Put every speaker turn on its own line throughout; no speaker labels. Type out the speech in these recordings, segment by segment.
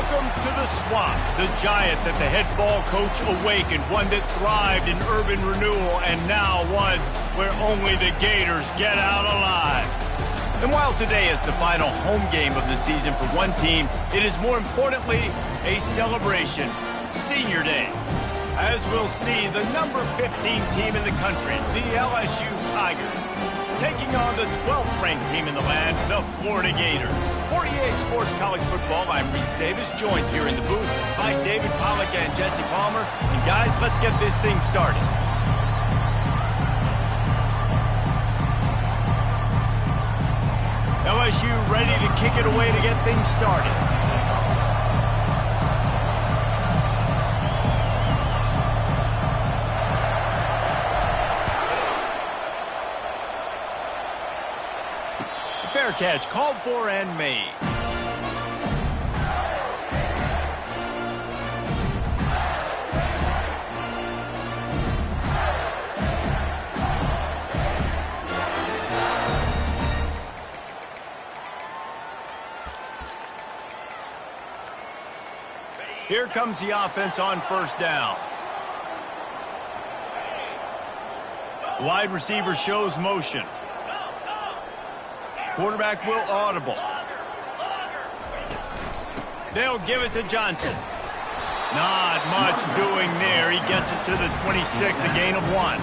Welcome to the Swamp, the giant that the head ball coach awakened, one that thrived in urban renewal, and now one where only the Gators get out alive. And while today is the final home game of the season for one team, it is more importantly a celebration, Senior Day. As we'll see, the number 15 team in the country, the LSU Tigers, taking on the 12th ranked team in the land, the Florida Gators. 48 Sports College Football, I'm Reese Davis, joined here in the booth by David Pollack and Jesse Palmer. And guys, let's get this thing started. LSU ready to kick it away to get things started. Fair catch, called for and made. Here comes the offense on first down. Wide receiver shows motion. Quarterback will audible. They'll give it to Johnson. Not much doing there. He gets it to the 26, a gain of 1.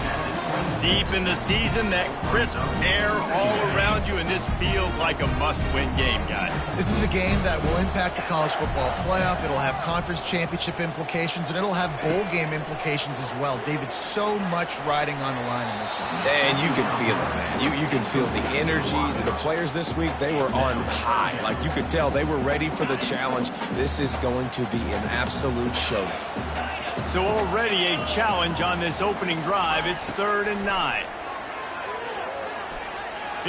Deep in the season, that crisp air all around you, and this feels like a must-win game, guys.
This is a game that will impact the college football playoff. It'll have conference championship implications, and it'll have bowl game implications as well. David, so much riding on the line in this one.
And you can feel it, man. You can feel the energy. The players this week, they were on high. Like, you could tell they were ready for the challenge. This is going to be an absolute showdown.
So already a challenge on this opening drive. It's 3rd and 9.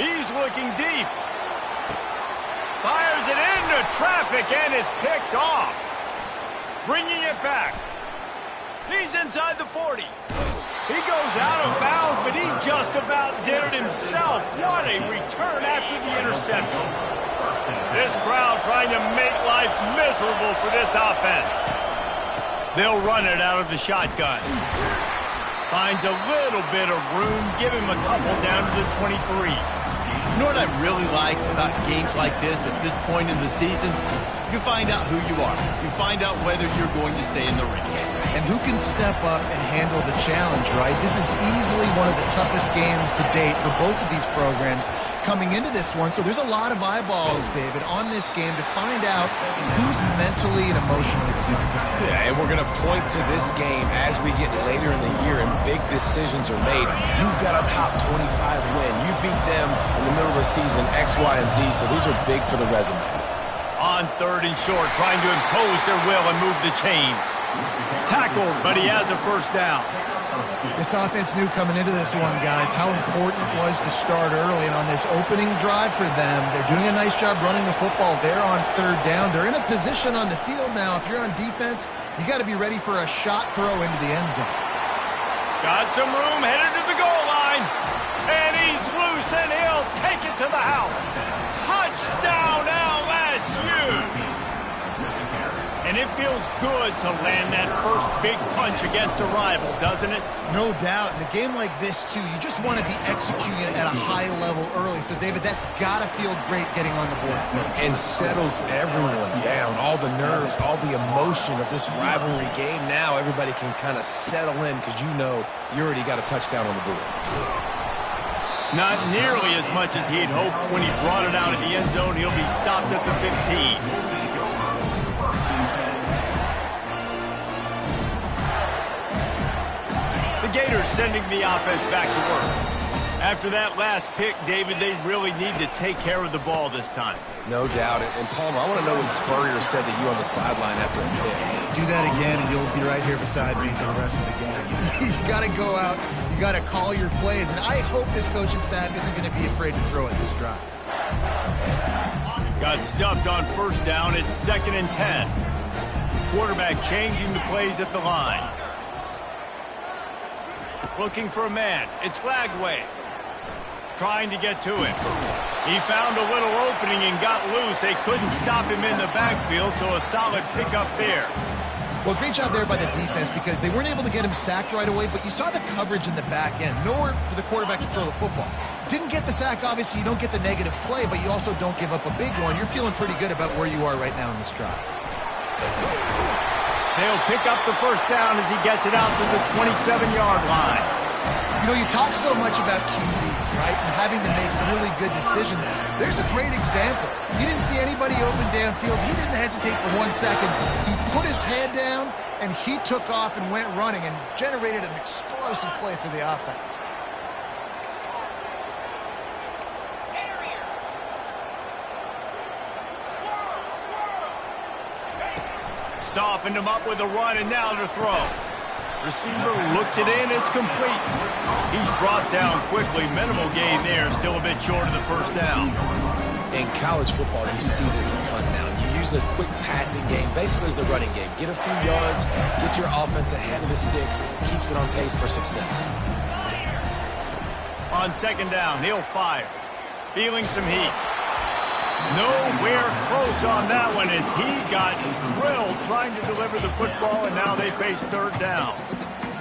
He's looking deep. Fires it into traffic, and it's picked off. Bringing it back. He's inside the 40. He goes out of bounds, but he just about did it himself. What a return after the interception. This crowd trying to make life miserable for this offense. They'll run it out of the shotgun. Finds a little bit of room. Give him a couple down to the 23.
You know what I really like about games like this at this point in the season? You find out who you are. You find out whether you're going to stay in the race.
And who can step up and handle the challenge, right? This is easily one of the toughest games to date for both of these programs coming into this one. So there's a lot of eyeballs, David, on this game to find out who's mentally and emotionally the toughest.
Yeah, and we're going to point to this game as we get later in the year and big decisions are made. You've got a top 25 win. You beat them in the middle of the season, X, Y, and Z, so these are big for the resume.
On 3rd and short, trying to impose their will and move the chains. Tackled, but he has a first down.
This offense knew coming into this one, guys, how important it was to start early. And on this opening drive for them, they're doing a nice job running the football. They're on 3rd down. They're in a position on the field now. If you're on defense, you got to be ready for a shot throw into the end zone.
Got some room, headed to the goal line. And he's loose, and he'll take it to the house. Touchdown, LSU! And it feels good to land that first big punch against a rival, doesn't it?
No doubt. In a game like this, too, you just want to be executing it at a high level early. So, David, that's got to feel great getting on the board first.
And settles everyone down. All the nerves, all the emotion of this rivalry game. Now everybody can kind of settle in because you know you already got a touchdown on the board.
Not nearly as much as he'd hoped when he brought it out of the end zone. He'll be stopped at the 15. The Gators sending the offense back to work. After that last pick, David, they really need to take care of the ball this time.
No doubt. And Palmer, I want to know what Spurrier said to you on the sideline after a pick.
Do that again, and you'll be right here beside me for the rest of the game. You got to go out. You got to call your plays. And I hope this coaching staff isn't going to be afraid to throw it this drive.
Got stuffed on first down. It's 2nd and 10. Quarterback changing the plays at the line. Looking for a man. It's Lagway. trying to get to it. He found a little opening and got loose. They couldn't stop him in the backfield, so a solid pickup there.
Well, great job there by the defense because they weren't able to get him sacked right away, but you saw the coverage in the back end. Nowhere for the quarterback to throw the football. Didn't get the sack, obviously. You don't get the negative play, but you also don't give up a big one. You're feeling pretty good about where you are right now in this drive.
They'll pick up the first down as he gets it out to the 27-yard line.
You know, you talk so much about QBs, right, and having to make really good decisions. There's a great example. He didn't see anybody open downfield. He didn't hesitate for 1 second. He put his head down, and he took off and went running and generated an explosive play for the offense.
Softened him up with a run, and now to throw. Receiver looks it in, it's complete. He's brought down quickly. Minimal gain there, still a bit short of the first down.
In college football, you see this a ton now. You use a quick passing game, basically as the running game. Get a few yards, get your offense ahead of the sticks, keeps it on pace for success.
On second down, he'll fire. Feeling some heat. Nowhere close on that one as he got drilled trying to deliver the football, and now they face third down.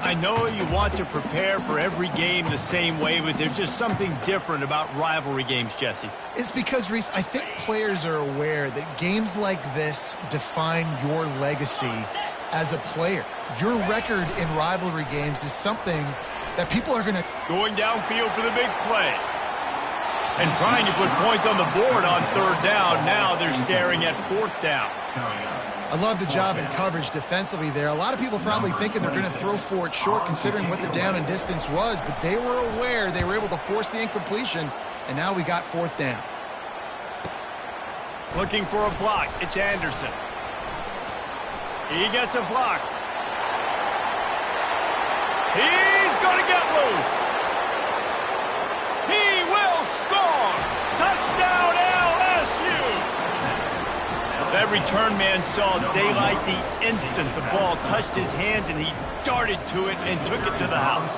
I know you want to prepare for every game the same way, but there's just something different about rivalry games, Jesse.
It's because, Reese, I think players are aware that games like this define your legacy as a player. Your record in rivalry games is something that people are going to...
Going downfield for the big play. And trying to put points on the board on third down. Now they're staring at fourth down.
I love the job in coverage defensively there. A lot of people probably thinking they're going to throw for it short considering what the down and distance was, but they were aware they were able to force the incompletion, and now we got fourth down.
Looking for a block. It's Anderson. He gets a block. He's going to get loose. He will score! Touchdown, LSU! That return man saw daylight the instant the ball touched his hands, and he darted to it and took it to the house.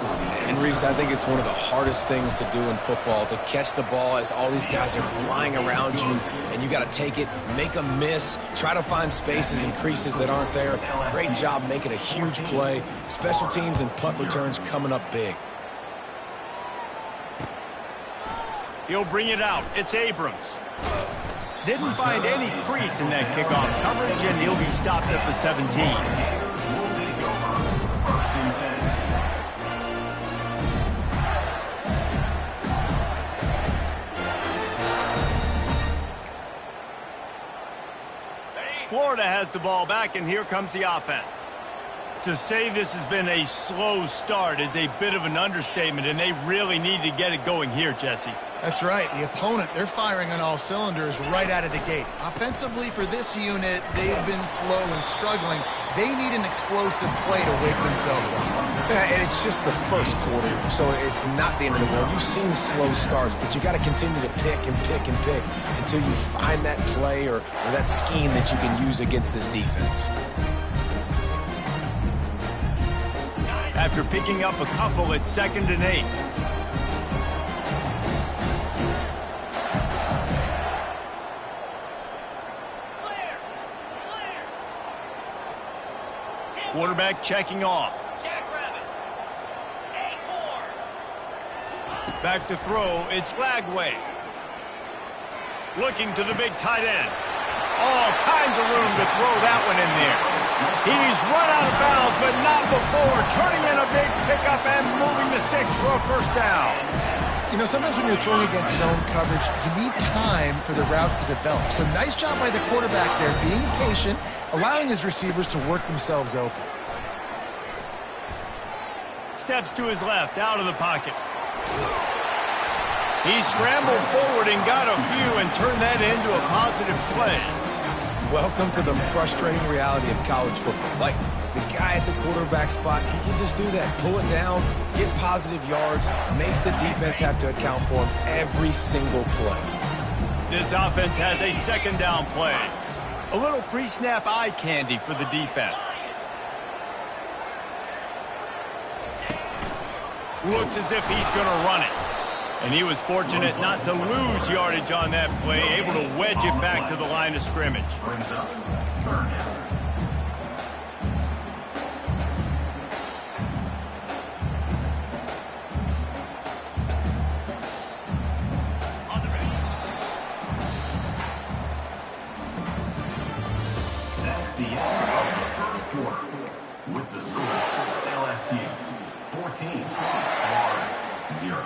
And, Reese, I think it's one of the hardest things to do in football, to catch the ball as all these guys are flying around you, and you got to take it, make a miss, try to find spaces and creases that aren't there. Great job making a huge play. Special teams and punt returns coming up big.
He'll bring it out. It's Abrams. Didn't find any crease in that kickoff coverage, and he'll be stopped at the 17. Florida has the ball back, and here comes the offense. To say this has been a slow start is a bit of an understatement, and they really need to get it going here, Jesse.
That's right. The opponent, they're firing on all cylinders right out of the gate. Offensively for this unit, they've been slow and struggling. They need an explosive play to wake themselves up.
Yeah, and it's just the first quarter, so it's not the end of the world. You've seen slow starts, but you got to continue to pick and pick and pick until you find that play or that scheme that you can use against this defense.
After picking up a couple, it's 2nd and 8. Quarterback checking off. Back to throw, it's Lagway. Looking to the big tight end. All kinds of room to throw that one in there. He's run out of bounds, but not before. Turning in a big pickup and moving the sticks for a first down.
You know, sometimes when you're throwing against zone coverage, you need time for the routes to develop. So nice job by the quarterback there, being patient, allowing his receivers to work themselves open.
Steps to his left, out of the pocket. He scrambled forward and got a few and turned that into a positive play.
Welcome to the frustrating reality of college football. Like, the guy at the quarterback spot, he can just do that. Pull it down, get positive yards, makes the defense have to account for him every single play.
This offense has a 2nd down play. A little pre-snap eye candy for the defense. Looks as if he's going to run it. And he was fortunate not to lose yardage on that play, able to wedge it back to the line of scrimmage.
That's the end of the first quarter. With the score, LSU 14, Florida 0.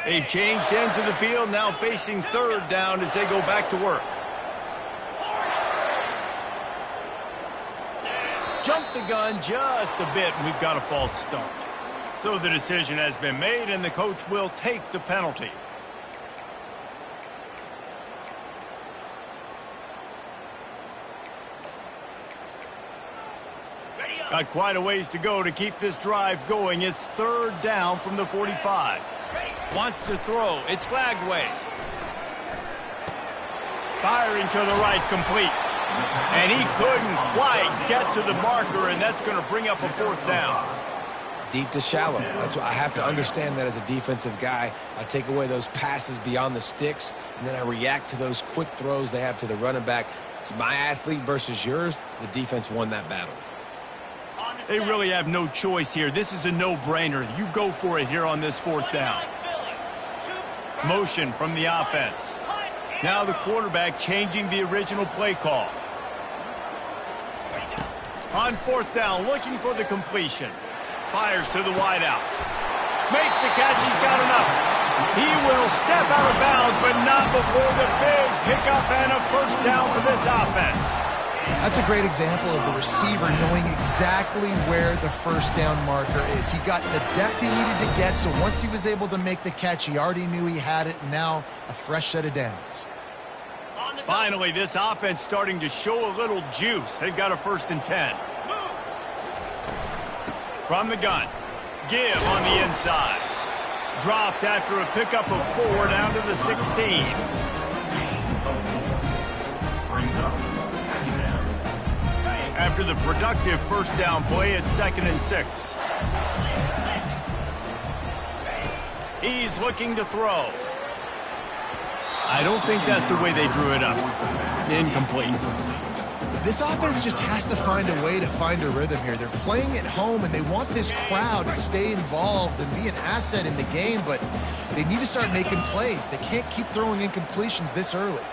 They've changed ends of the field, now facing third down as they go back to work. Jumped the gun just a bit, and we've got a false start. So the decision has been made, and the coach will take the penalty. Got quite a ways to go to keep this drive going. It's third down from the 45. Wants to throw. It's Glagway. Firing to the right, complete. And he couldn't quite get to the marker, and that's going to bring up a fourth down.
Deep to shallow. That's what I have to understand that as a defensive guy. I take away those passes beyond the sticks, and then I react to those quick throws they have to the running back. It's my athlete versus yours. The defense won that battle.
They really have no choice here. This is a no-brainer. You go for it here on this fourth down. Motion from the offense. Now the quarterback changing the original play call. On fourth down, looking for the completion. Fires to the wideout. Makes the catch. He's got enough. He will step out of bounds, but not before the big pickup and a first down for this offense.
That's a great example of the receiver knowing exactly where the first down marker is. He got the depth he needed to get, so once he was able to make the catch, he already knew he had it, and now a fresh set of downs.
Finally, this offense starting to show a little juice. They've got a 1st and 10. From the gun. Give on the inside. Dropped after a pickup of 4 down to the 16. After the productive first down play, it's 2nd and 6. He's looking to throw. I don't think that's the way they drew it up. Incomplete.
This offense just has to find a way to find a rhythm here. They're playing at home, and they want this crowd to stay involved and be an asset in the game, but they need to start making plays. They can't keep throwing incompletions this early.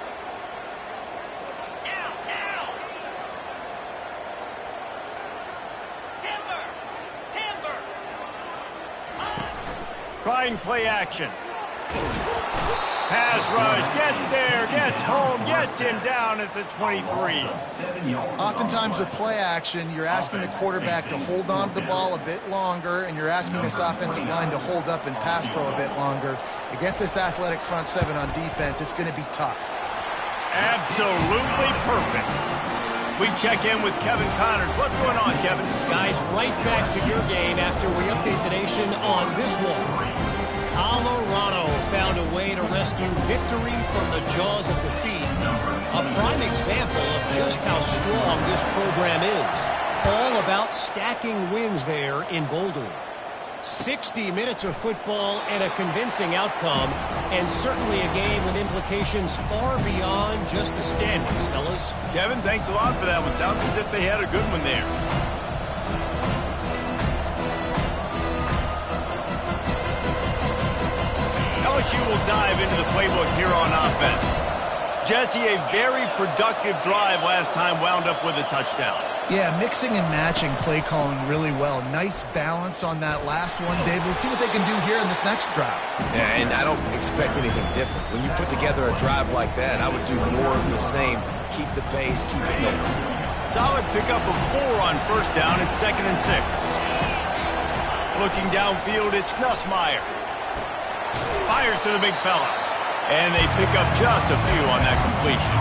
Trying play action. Pass rush, gets there, gets home, gets him down at the 23.
Oftentimes with play action, you're asking the quarterback to hold on to the ball a bit longer, and you're asking this offensive line to hold up and pass pro a bit longer. Against this athletic front seven on defense, it's going to be tough.
Absolutely perfect. We check in with Kevin Connors. What's going on, Kevin?
Guys, right back to your game after we update the nation on this one. Colorado found a way to rescue victory from the jaws of defeat. A prime example of just how strong this program is. All about stacking wins there in Boulder. 60 minutes of football and a convincing outcome, and certainly a game with implications far beyond just the standings, fellas.
Kevin, thanks a lot for that one. Sounds as if they had a good one there. LSU will dive into the playbook here on offense. Jesse, a very productive drive last time wound up with a touchdown.
Yeah, mixing and matching play calling really well. Nice balance on that last one, David. Let's see what they can do here in this next drive.
Yeah, and I don't expect anything different. When you put together a drive like that, I would do more of the same. Keep the pace, keep it going.
Solid pickup of 4 on first down. It's 2nd and 6. Looking downfield, it's Nussmeier. Fires to the big fella. And they pick up just a few on that completion.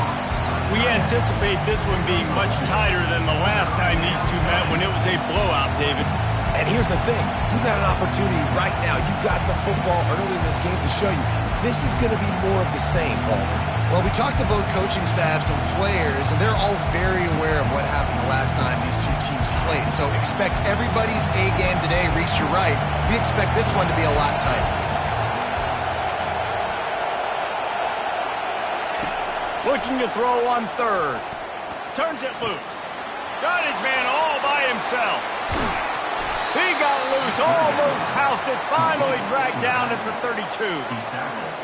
We anticipate this one being much tighter than the last time these two met when it was a blowout, David.
And here's the thing. You got an opportunity right now. You got the football early in this game to show you. This is going to be more of the same, Paul.
Well, we talked to both coaching staffs and players, and they're all very aware of what happened the last expect everybody's A game today. Reese, you're right. We expect this one to be a lot tighter.
Looking to throw on third. Turns it loose. Got his man all by himself. He got loose, almost housed it, finally dragged down at the 32.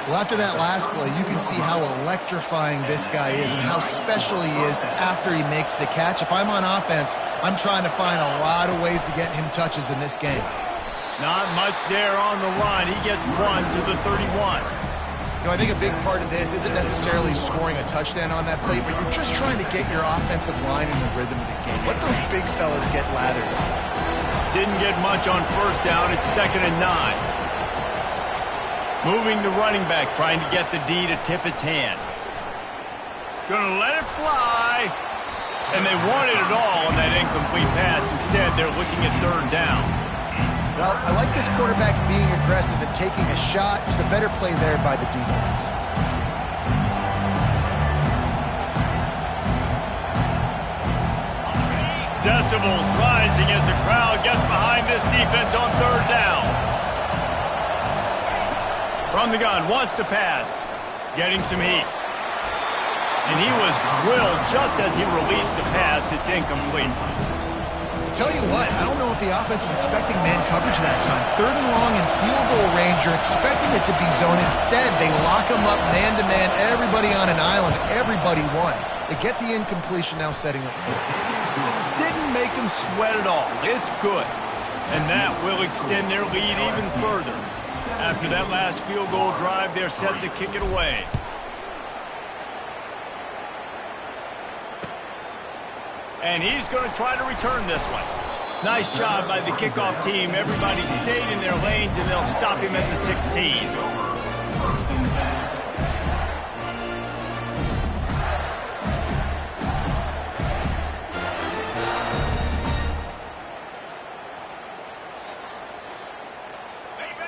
Well, after that last play, you can see how electrifying this guy is and how special he is after he makes the catch. If I'm on offense, I'm trying to find a lot of ways to get him touches in this game.
Not much there on the run. He gets one to the 31.
You know, I think a big part of this isn't necessarily scoring a touchdown on that play, but you're just trying to get your offensive line in the rhythm of the game. Let those big fellas get lathered up.
Didn't get much on first down. It's 2nd and 9. Moving the running back, trying to get the D to tip its hand. Gonna let it fly. And they wanted it all on that incomplete pass. Instead, they're looking at 3rd down.
Well, I like this quarterback being aggressive and taking a shot. Just a better play there by the defense.
Decibels rising as the crowd gets behind this defense on 3rd down. From the gun, wants to pass. Getting some heat. And he was drilled just as he released the pass. It's incomplete.
Tell you what, I don't know if the offense was expecting man coverage that time. 3rd and long in field goal range, you're expecting it to be zone. Instead, they lock them up man-to-man, everybody on an island, everybody won. They get the incompletion, now setting up 4th.
Didn't make him sweat at all. It's good. And that will extend their lead even further. After that last field goal drive, they're set to kick it away. And he's going to try to return this one. Nice job by the kickoff team. Everybody stayed in their lanes, and they'll stop him at the 16.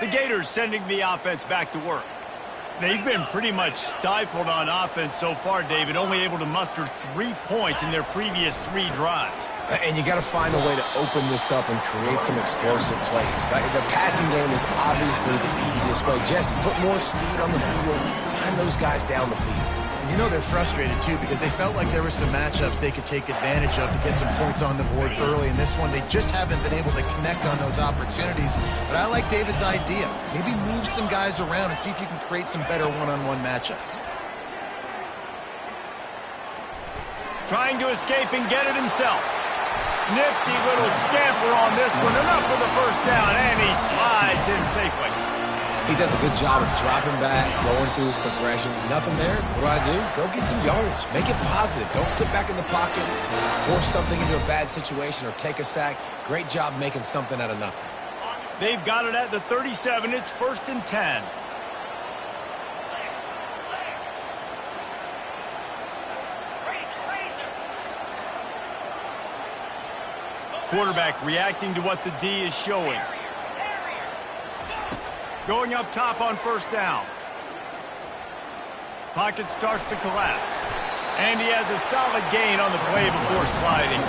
The Gators sending the offense back to work. They've been pretty much stifled on offense so far, David, only able to muster 3 points in their previous 3 drives.
And you got to find a way to open this up and create some explosive plays. The passing game is obviously the easiest way. Jesse, put more speed on the field. Find those guys down the field.
You know they're frustrated, too, because they felt like there were some matchups they could take advantage of to get some points on the board early. In this one, they just haven't been able to connect on those opportunities. But I like David's idea. Maybe move some guys around and see if you can create some better one-on-one matchups.
Trying to escape and get it himself. Nifty little scamper on this one. Enough for the first down, and he slides in safely.
He does a good job of dropping back, going through his progressions. Nothing there. What do? Go get some yardage. Make it positive. Don't sit back in the pocket and force something into a bad situation or take a sack. Great job making something out of nothing.
They've got it at the 37. It's 1st and 10. Quarterback reacting to what the D is showing. Going up top on 1st down. Pocket starts to collapse. And he has a solid gain on the play before sliding.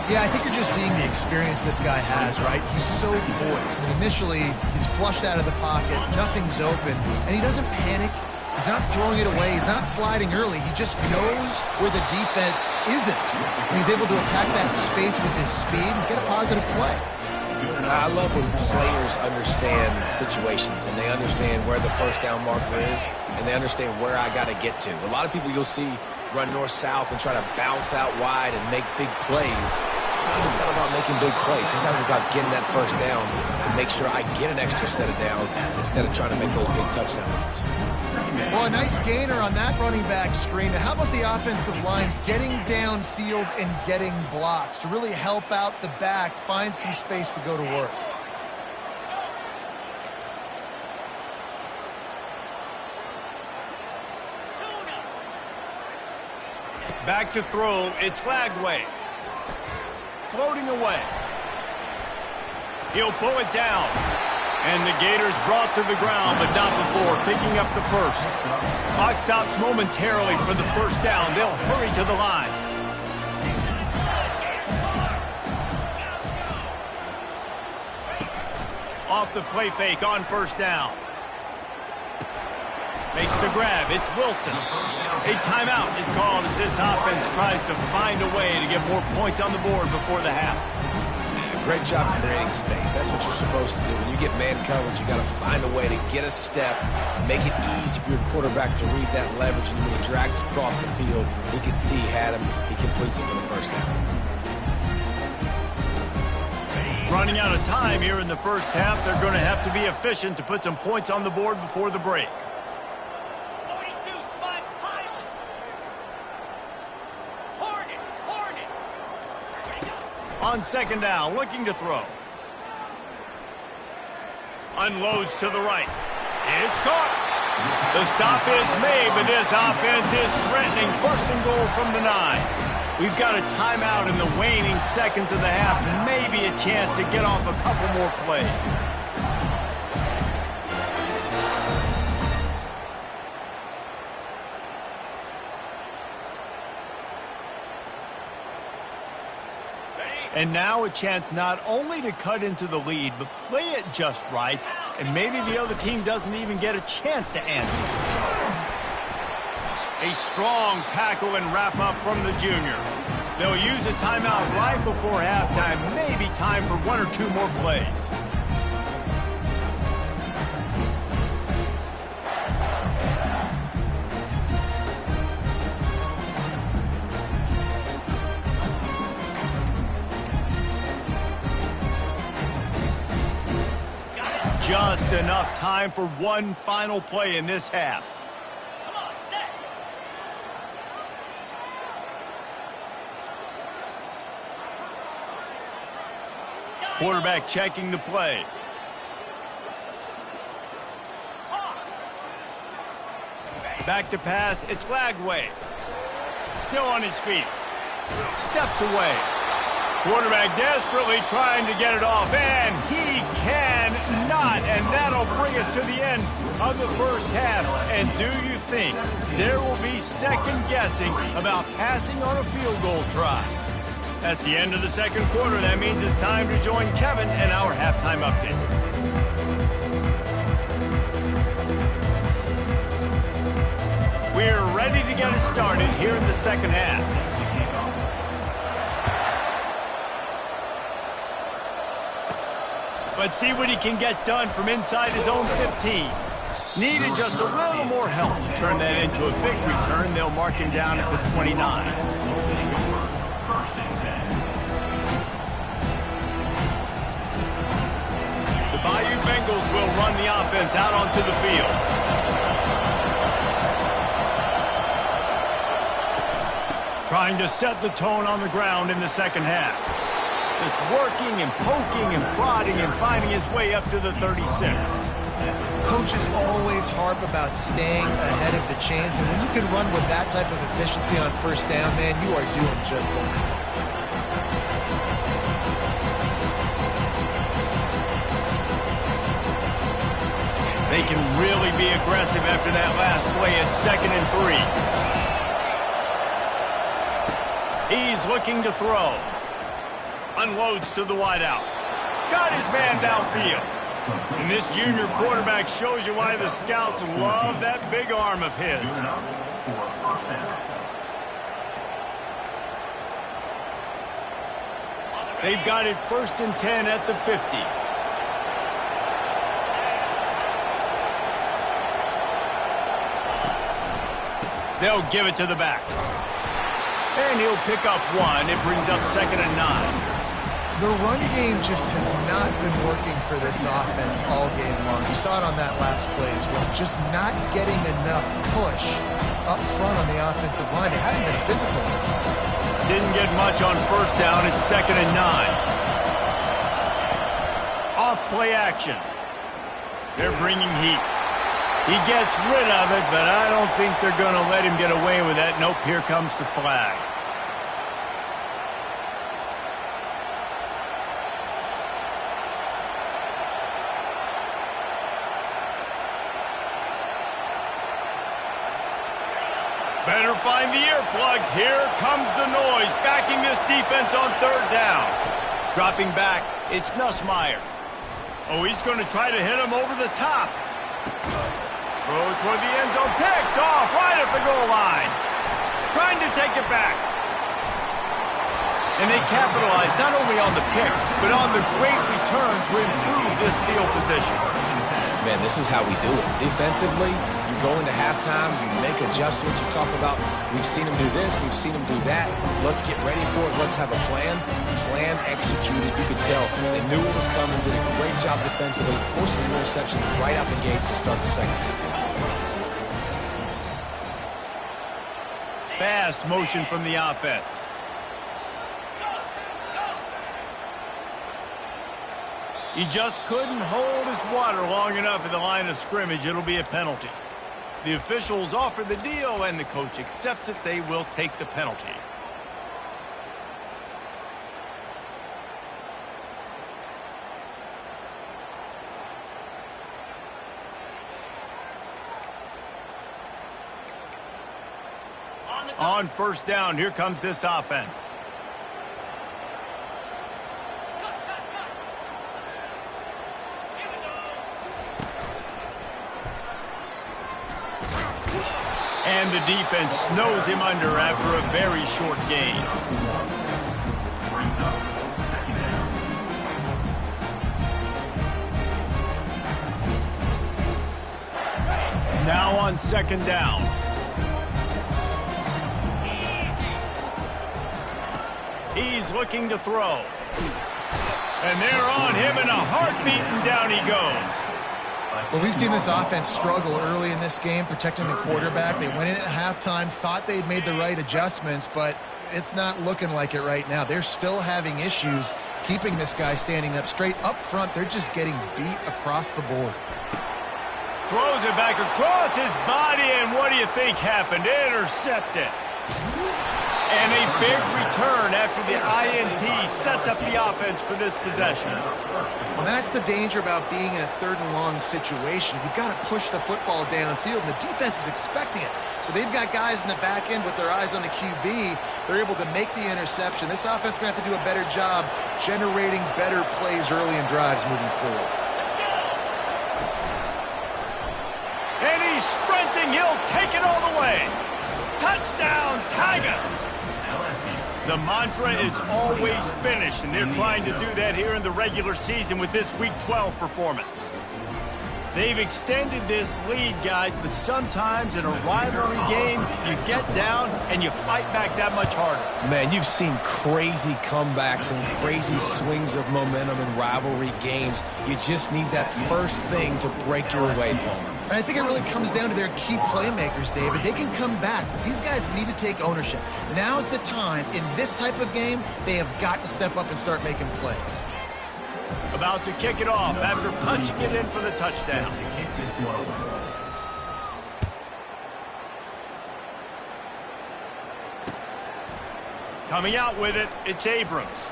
Yeah, I think you're just seeing the experience this guy has, right? He's so poised. Initially, he's flushed out of the pocket. Nothing's open. And he doesn't panic. He's not throwing it away. He's not sliding early. He just knows where the defense isn't. And he's able to attack that space with his speed and get a positive play.
I love when players understand situations and they understand where the 1st down marker is and they understand where I got to get to. A lot of people you'll see run north-south and try to bounce out wide and make big plays. Sometimes it's not about making big plays. Sometimes it's about getting that 1st down to make sure I get an extra set of downs instead of trying to make those big touchdown runs.
Well, a nice gainer on that running back screen. How about the offensive line getting downfield and getting blocks to really help out the back, find some space to go to work?
Back to throw. It's Flagway. Floating away. He'll pull it down. And the Gators brought to the ground, but not before picking up the 1st. Clock stops momentarily for the 1st down. They'll hurry to the line. Off the play fake on first down. Makes the grab. It's Wilson. A timeout is called as this offense tries to find a way to get more points on the board before the half.
Great job creating space. That's what you're supposed to do. When you get man coverage, you got to find a way to get a step, make it easy for your quarterback to read that leverage, and when he drags across the field, he can see he had him. He completes it for the first down.
Running out of time here in the first half, they're going to have to be efficient to put some points on the board before the break. On second down, looking to throw. Unloads to the right. It's caught. The stop is made, but this offense is threatening. First and goal from the 9. We've got a timeout in the waning seconds of the half. Maybe a chance to get off a couple more plays. And now a chance not only to cut into the lead, but play it just right, and maybe the other team doesn't even get a chance to answer. A strong tackle and wrap-up from the junior. They'll use a timeout right before halftime, maybe time for 1 or 2 more plays. Just enough time for one final play in this half.
Come on, set.
Quarterback checking the play. Back to pass. It's Lagway. Still on his feet. Steps away. Quarterback desperately trying to get it off, and he cannot, and that'll bring us to the end of the first half. And do you think there will be second guessing about passing on a field goal try? That's the end of the second quarter. That means it's time to join Kevin and our halftime update. We're ready to get it started here in the second half. But see what he can get done from inside his own 15. Needed just a little more help to turn that into a big return. They'll mark him down at the 29. The Bayou Bengals will run the offense out onto the field. Trying to set the tone on the ground in the second half. Just working and poking and prodding and finding his way up to the 36.
Coaches always harp about staying ahead of the chains, and when you can run with that type of efficiency on first down, man, you are doing just that.
They can really be aggressive after that last play at 2nd and 3. He's looking to throw. Unloads to the wideout. Got his man downfield. And this junior quarterback shows you why the scouts love that big arm of his. They've got it 1st and 10 at the 50. They'll give it to the back. And he'll pick up 1. It brings up 2nd and 9.
The run game just has not been working for this offense all game long. You saw it on that last play as well. Just not getting enough push up front on the offensive line. They haven't been physical.
Didn't get much on first down. It's 2nd and 9. Off play action. They're bringing heat. He gets rid of it, but I don't think they're going to let him get away with that. Nope, here comes the flag. Better find the earplugs. Here comes the noise, backing this defense on 3rd down. Dropping back, it's Nussmeier. Oh, he's going to try to hit him over the top. Throw toward the end zone. Picked off right at the goal line. Trying to take it back. And they capitalized not only on the pick, but on the great return to improve this field position.
Man, this is how we do it. Defensively, you go into halftime, you make adjustments. You talk about, we've seen them do this, we've seen them do that. Let's get ready for it. Let's have a plan. Plan executed. You could tell they knew it was coming, did a great job defensively, forcing the interception right out the gates to start the second half.
Fast motion from the offense. He just couldn't hold his water long enough at the line of scrimmage. It'll be a penalty. The officials offer the deal, and the coach accepts it. They will take the penalty. On first down, here comes this offense. And the defense snows him under after a very short gain. Now on second down. He's looking to throw. And they're on him in a heartbeat, and down he goes.
Well, we've seen this offense struggle early in this game, protecting the quarterback. They went in at halftime, thought they'd made the right adjustments, but it's not looking like it right now. They're still having issues keeping this guy standing up straight. Up front, they're just getting beat across the board.
Throws it back across his body, and what do you think happened? Intercepted. And a big return after the INT sets up the offense for this possession.
Well, that's the danger about being in a third and long situation. You've got to push the football downfield, and the defense is expecting it. So they've got guys in the back end with their eyes on the QB. They're able to make the interception. This offense is going to have to do a better job generating better plays early in drives moving forward.
And he's sprinting. He'll take it all the way. Touchdown, Tigers! The mantra is always finish, and they're trying to do that here in the regular season with this Week 12 performance. They've extended this lead, guys, but sometimes in a rivalry game, you get down and you fight back that much harder.
Man, you've seen crazy comebacks and crazy swings of momentum in rivalry games. You just need that first thing to break your way, Palmer.
And I think it really comes down to their key playmakers, David. They can come back, but these guys need to take ownership. Now's the time. In this type of game, they have got to step up and start making plays.
About to kick it off after punching it in for the touchdown. Coming out with it, it's Abrams.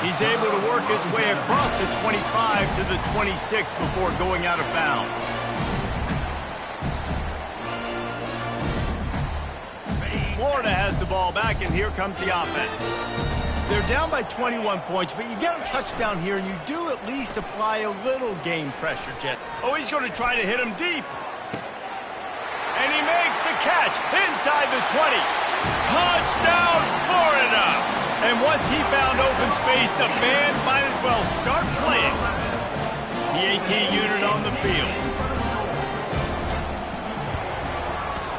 He's able to work his way across the 25 to the 26 before going out of bounds. Florida has the ball back, and here comes the offense. They're down by 21 points, but you get a touchdown here, and you do at least apply a little game pressure, Jet. Oh, he's going to try to hit him deep. And he makes the catch inside the 20. Touchdown, Florida! And once he found open space, the band might as well start playing. The AT unit on the field.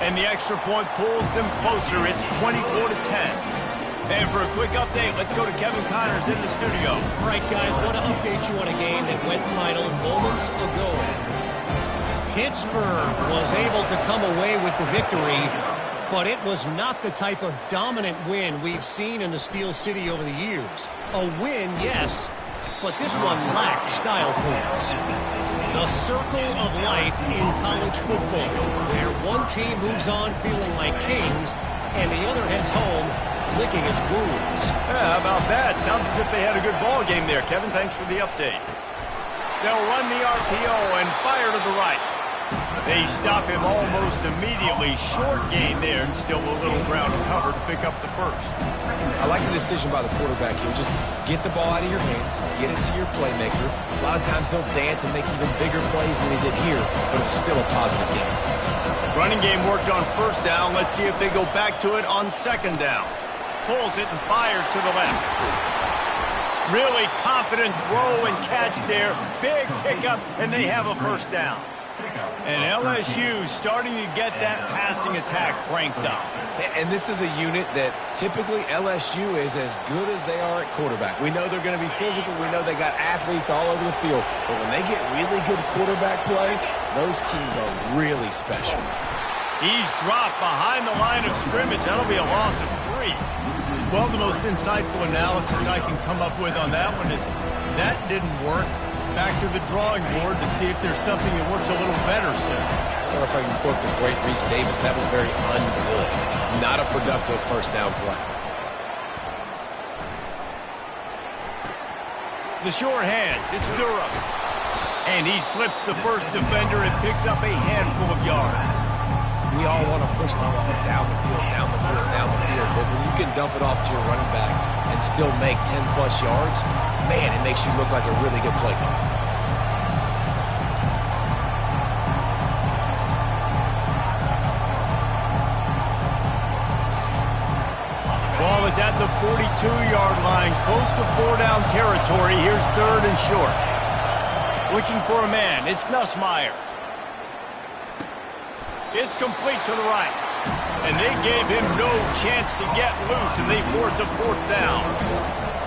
And the extra point pulls them closer. It's 24-10. And for a quick update, let's go to Kevin Connors in the studio.
All right, guys, want to update you on a game that went final moments ago. Pittsburgh was able to come away with the victory, but it was not the type of dominant win we've seen in the Steel City over the years. A win, yes, but this one lacked style points. The circle of life in college football, where one team moves on feeling like kings, and the other heads home licking its wounds.
Yeah, how about that? Sounds as if they had a good ball game there. Kevin, thanks for the update. They'll run the RPO and fire to the right. They stop him almost immediately. Short gain there, and still a little ground to cover to pick up the first.
I like the decision by the quarterback here. Just get the ball out of your hands, get it to your playmaker. A lot of times he'll dance and make even bigger plays than he did here, but it was still a positive game.
Running game worked on first down. Let's see if they go back to it on second down. Pulls it and fires to the left. Really confident throw and catch there. Big pickup, and they have a first down. And LSU starting to get that passing attack cranked up.
And this is a unit that typically LSU is as good as they are at quarterback. We know they're going to be physical. We know they got athletes all over the field. But when they get really good quarterback play, those teams are really special.
He's dropped behind the line of scrimmage. That'll be a loss of 3. Well, the most insightful analysis I can come up with on that one is that didn't work. Back to the drawing board to see if there's something that works a little better, sir.
Or if I can quote the great Reese Davis, that was very ungood. Not a productive first down play.
The short hands, it's Durham. And he slips the first defender and picks up a handful of yards.
We all want to push the ball down the field, down the field, down the field. But when you can dump it off to your running back and still make 10-plus yards, man, it makes you look like a really good play caller.
Ball is at the 42-yard line, close to 4-down territory. Here's third and short. Looking for a man, it's Nussmeier. It's complete to the right. And they gave him no chance to get loose, and they force a fourth down.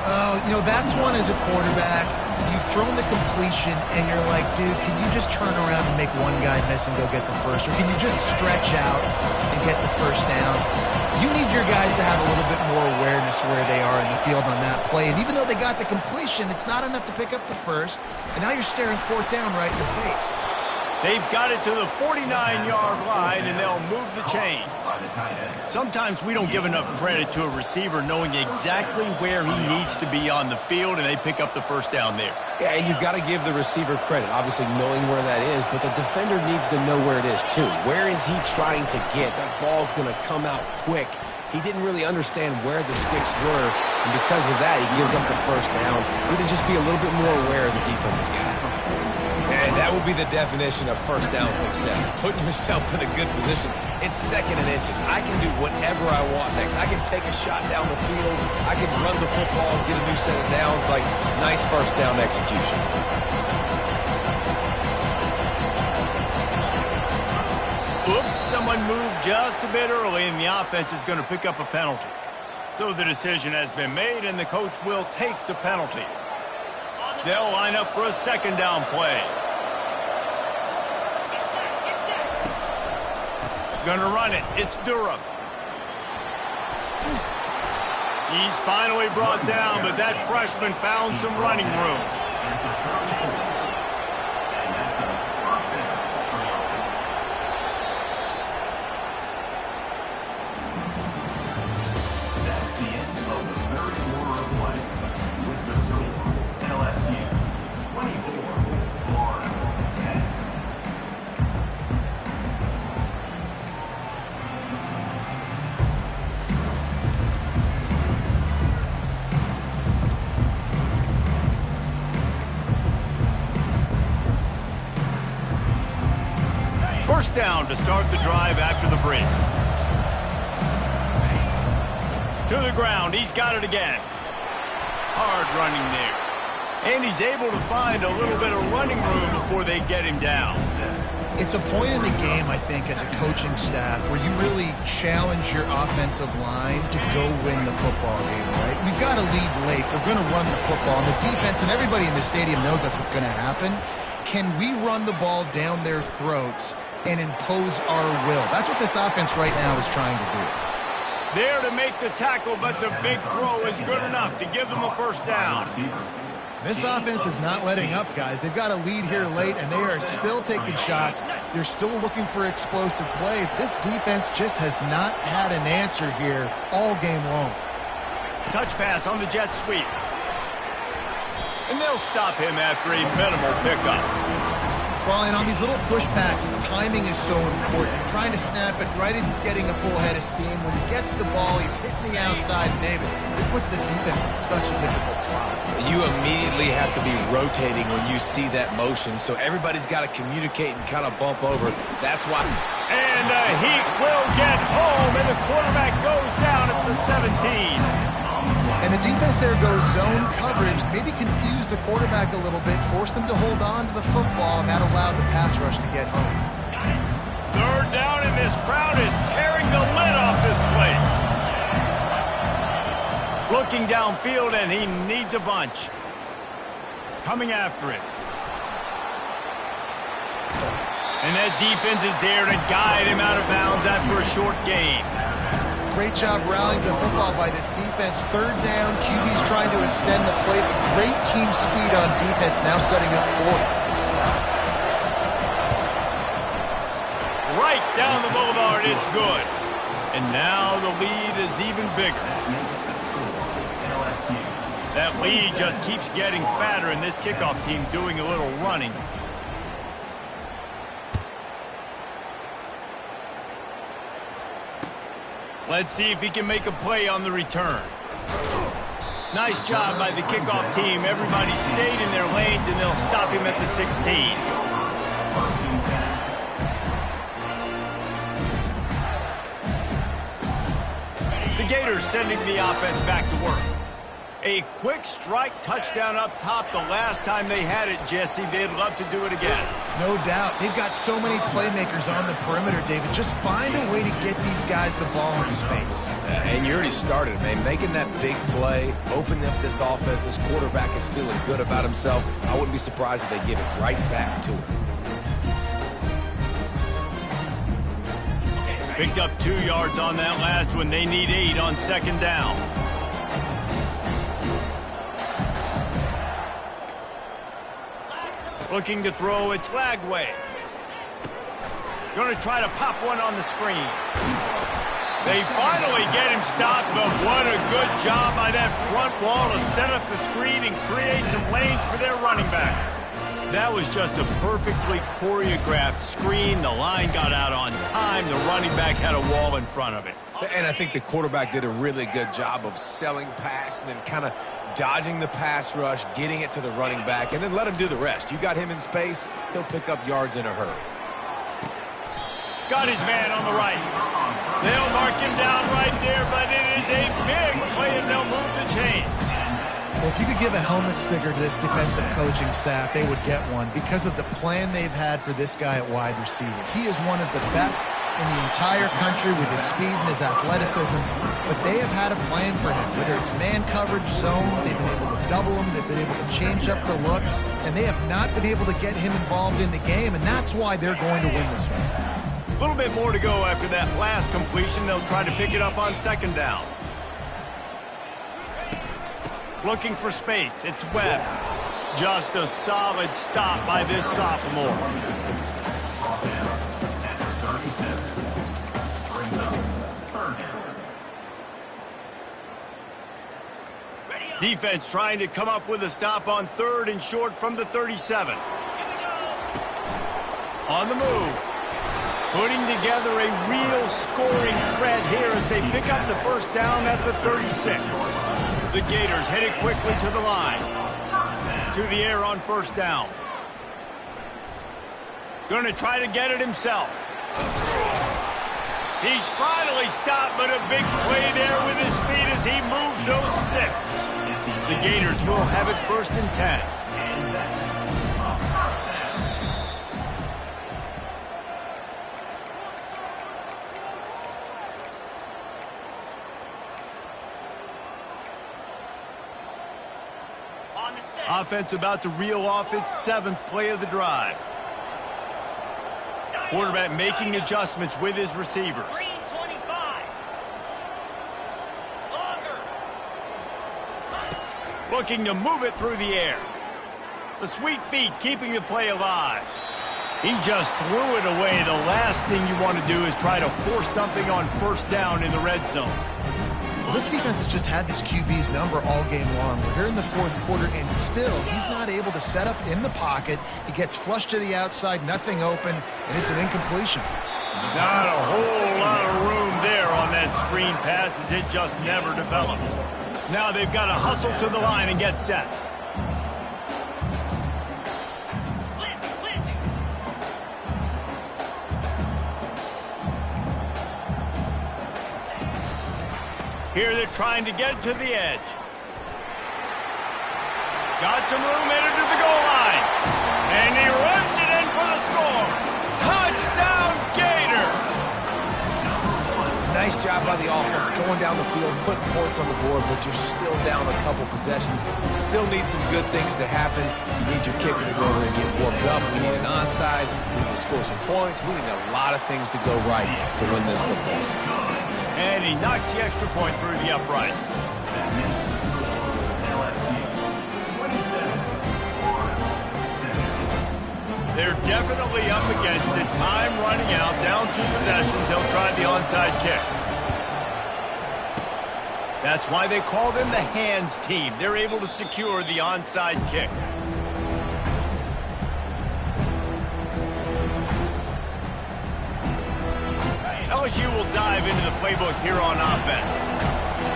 Oh, you know, that's one as a quarterback. You've thrown the completion, and you're like, dude, can you just turn around and make one guy miss and go get the first? Or can you just stretch out and get the first down? You need your guys to have a little bit more awareness where they are in the field on that play. And even though they got the completion, it's not enough to pick up the first. And now you're staring fourth down right in the face.
They've got it to the 49-yard line, and they'll move the chains. Sometimes we don't give enough credit to a receiver knowing exactly where he needs to be on the field, and they pick up the first down there.
Yeah, and you've got to give the receiver credit, obviously knowing where that is, but the defender needs to know where it is too. Where is he trying to get? That ball's going to come out quick. He didn't really understand where the sticks were, and because of that, he gives up the first down. We need to just be a little bit more aware as a defensive guy. And that would be the definition of first down success, putting yourself in a good position. It's second and inches. I can do whatever I want next. I can take a shot down the field. I can run the football and get a new set of downs. Like, nice first down execution.
Oops, someone moved just a bit early, and the offense is going to pick up a penalty. So the decision has been made, and the coach will take the penalty. They'll line up for a second down play. Gonna run it. It's Durham. He's finally brought down, but that freshman found some running room.
That's the end of the third quarter of play. With the score, LSU 24, Florida 10.
First down to start the drive after the break. To the ground, he's got it again. Hard running there. And he's able to find a little bit of running room before they get him down.
It's a point in the game, I think, as a coaching staff where you really challenge your offensive line to go win the football game, right? We've got to lead late. We're going to run the football. And the defense and everybody in the stadium knows that's what's going to happen. Can we run the ball down their throats and impose our will? That's what this offense right now is trying to do.
There to make the tackle, but the big throw is good enough to give them a first down.
This offense is not letting up, guys. They've got a lead here late, and they are still taking shots. They're still looking for explosive plays. This defense just has not had an answer here all game long.
Touch pass on the jet sweep. And they'll stop him after a minimal pickup.
Well, and on these little push passes, timing is so important. You're trying to snap it right as he's getting a full head of steam. When he gets the ball, he's hitting the outside. David, it puts the defense in such a difficult spot.
You immediately have to be rotating when you see that motion, so everybody's got to communicate and kind of bump over. That's why.
And the Heat will get home, and the quarterback goes down at the 17.
And the defense there goes zone coverage, maybe confused the quarterback a little bit, forced him to hold on to the football, and that allowed the pass rush to get home.
Third down, and this crowd is tearing the lid off this place. Looking downfield, and he needs a bunch. Coming after it. And that defense is there to guide him out of bounds after a short gain.
Great job rallying the football by this defense. Third down, QB's trying to extend the play, but great team speed on defense, now setting up fourth.
Right down the boulevard, it's good. And now the lead is even bigger. That lead just keeps getting fatter, and this kickoff team doing a little running. Let's see if he can make a play on the return. Nice job by the kickoff team. Everybody stayed in their lanes, and they'll stop him at the 16. The Gators sending the offense back to work. A quick strike touchdown up top the last time they had it, Jesse. They'd love to do it again.
No doubt. They've got so many playmakers on the perimeter, David. Just find a way to get these guys the ball in space.
And you already started, man. Making that big play, opening up this offense. This quarterback is feeling good about himself. I wouldn't be surprised if they give it right back to him.
Picked up 2 yards on that last one. They need 8 on second down. Looking to throw, it's Lagway. Going to try to pop one on the screen. They finally get him stopped, but what a good job by that front wall to set up the screen and create some lanes for their running back. That was just a perfectly choreographed screen. The line got out on time. The running back had a wall in front of it.
And I think the quarterback did a really good job of selling pass and then kind of dodging the pass rush, getting it to the running back, and then let him do the rest. You got him in space, he'll pick up yards in a hurry.
Got his man on the right. They'll mark him down right there, but it is a big play, and they'll move the chains.
Well, if you could give a helmet sticker to this defensive coaching staff, they would get one because of the plan they've had for this guy at wide receiver. He is one of the best in the entire country with his speed and his athleticism, but they have had a plan for him. Whether it's man coverage, zone, they've been able to double him, they've been able to change up the looks, and they have not been able to get him involved in the game, and that's why they're going to win this one.
A little bit more to go after that last completion. They'll try to pick it up on second down. Looking for space. It's Webb. Just a solid stop by this sophomore. Defense trying to come up with a stop on third and short from the 37. On the move. Putting together a real scoring threat here as they pick up the first down at the 36. The Gators headed quickly to the line. To the air on first down. Going to try to get it himself. He's finally stopped, but a big play there with his feet as he moves those sticks. The Gators will have it first and 10. Offense about to reel off its 7th play of the drive. Quarterback making adjustments with his receivers. Looking to move it through the air. The sweet feet keeping the play alive. He just threw it away. The last thing you want to do is try to force something on first down in the red zone.
Well, this defense has just had this QB's number all game long. We're here in the fourth quarter, and still, he's not able to set up in the pocket. He gets flushed to the outside, nothing open, and it's an incompletion.
Not a whole lot of room there on that screen pass, as it just never developed. Now they've got to hustle to the line and get set. Here they're trying to get to the edge. Got some room headed to the goal line. And he runs it in for the score. Touchdown, Gator!
Nice job by the offense going down the field, putting points on the board, but you're still down a couple possessions. You still need some good things to happen. You need your kicker to go over and get warmed up. We need an onside. We need to score some points. We need a lot of things to go right to win this football game.
And he knocks the extra point through the uprights. They're definitely up against it. Time running out, down 2 possessions. They'll try the onside kick. That's why they call them the hands team. They're able to secure the onside kick. LSU will dive into the playbook here on offense.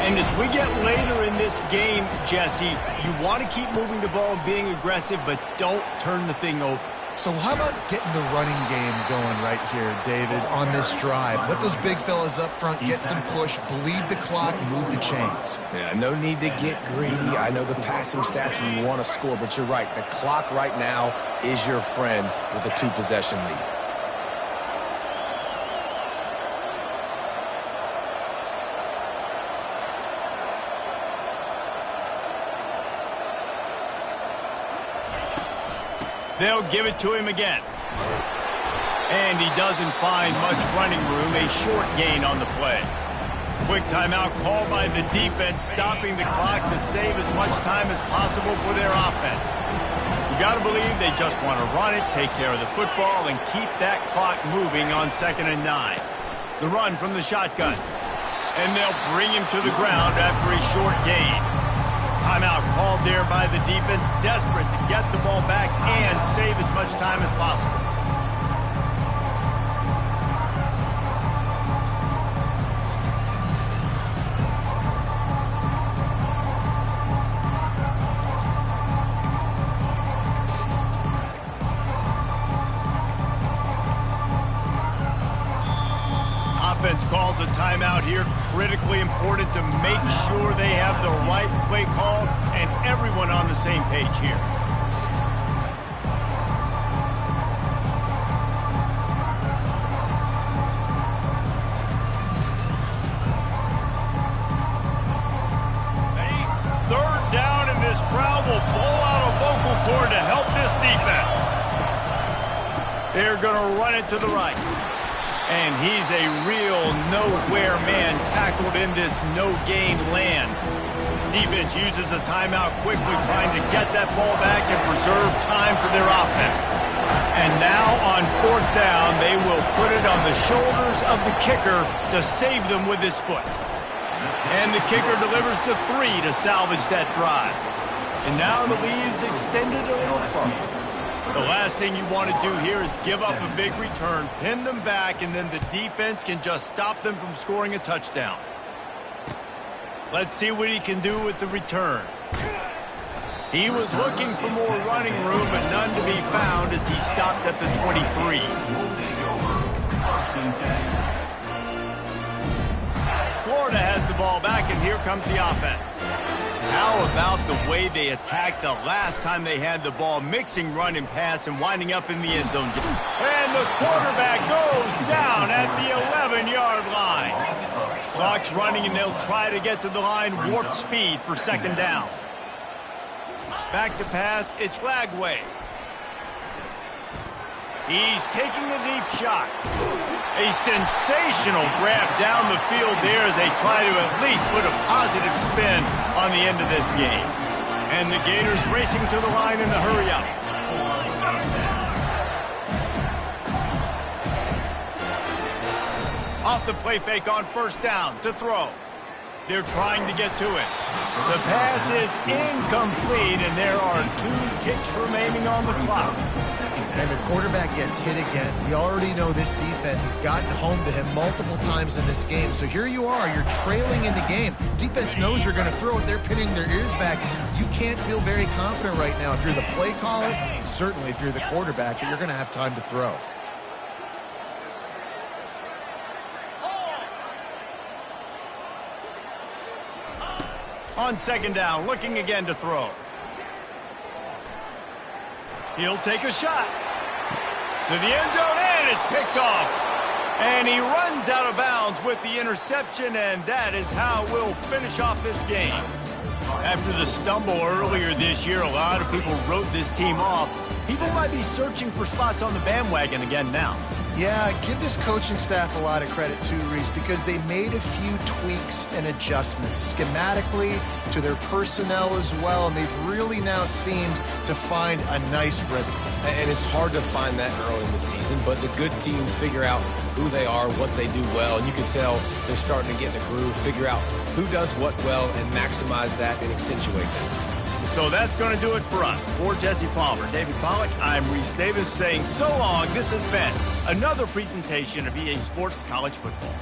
And as we get later in this game, Jesse, you want to keep moving the ball and being aggressive, but don't turn the thing over.
So how about getting the running game going right here, David, on this drive? Let those big fellas up front get some push, bleed the clock, move the chains.
Yeah, no need to get greedy. I know the passing stats and you want to score, but you're right. The clock right now is your friend with a 2-possession lead.
They'll give it to him again. And he doesn't find much running room, a short gain on the play. Quick timeout called by the defense, stopping the clock to save as much time as possible for their offense. You got to believe they just want to run it, take care of the football, and keep that clock moving on 2nd and 9. The run from the shotgun. And they'll bring him to the ground after a short gain. Timeout called there by the defense, desperate to get the ball back and save as much time as possible. Offense calls a timeout here, critically important to make sure they have the right play called and everyone on the same page here. Third down, and this crowd will blow out a vocal cord to help this defense. They're going to run it to the right. And he's a real nowhere man tackled in this no-gain land. Defense uses a timeout quickly, trying to get that ball back and preserve time for their offense. And now on 4th down, they will put it on the shoulders of the kicker to save them with his foot. And the kicker delivers the 3 to salvage that drive. And now the lead is extended a little further. The last thing you want to do here is give up a big return, pin them back, and then the defense can just stop them from scoring a touchdown. Let's see what he can do with the return. He was looking for more running room, but none to be found as he stopped at the 23. Florida has the ball back, and here comes the offense. How about the way they attacked the last time they had the ball, mixing run and pass and winding up in the end zone. And the quarterback goes down at the 11-yard line. Clock's running, and they'll try to get to the line, warp speed for 2nd down. Back to pass, it's Lagway. He's taking the deep shot. A sensational grab down the field there as they try to at least put a positive spin on the end of this game. And the Gators racing to the line in a hurry-up. Off the play fake on 1st down to throw. They're trying to get to it. The pass is incomplete, and there are 2 ticks remaining on the clock.
And the quarterback gets hit again. We already know this defense has gotten home to him multiple times in this game. So here you are, you're trailing in the game. Defense knows you're going to throw it. They're pinning their ears back. You can't feel very confident right now if you're the play caller, and certainly if you're the quarterback, that you're going to have time to throw.
On second down, looking again to throw. He'll take a shot. To the end zone, and it's picked off. And he runs out of bounds with the interception, and that is how we'll finish off this game. After the stumble earlier this year, a lot of people wrote this team off. People might be searching for spots on the bandwagon again now.
Yeah, give this coaching staff a lot of credit too, Reese, because they made a few tweaks and adjustments schematically to their personnel as well, and they've really now seemed to find a nice rhythm.
And it's hard to find that early in the season, but the good teams figure out who they are, what they do well, and you can tell they're starting to get in the groove, figure out who does what well, and maximize that and accentuate that.
So that's going to do it for us. For Jesse Palmer, David Pollack, I'm Reese Davis saying so long. This has been another presentation of EA Sports College Football.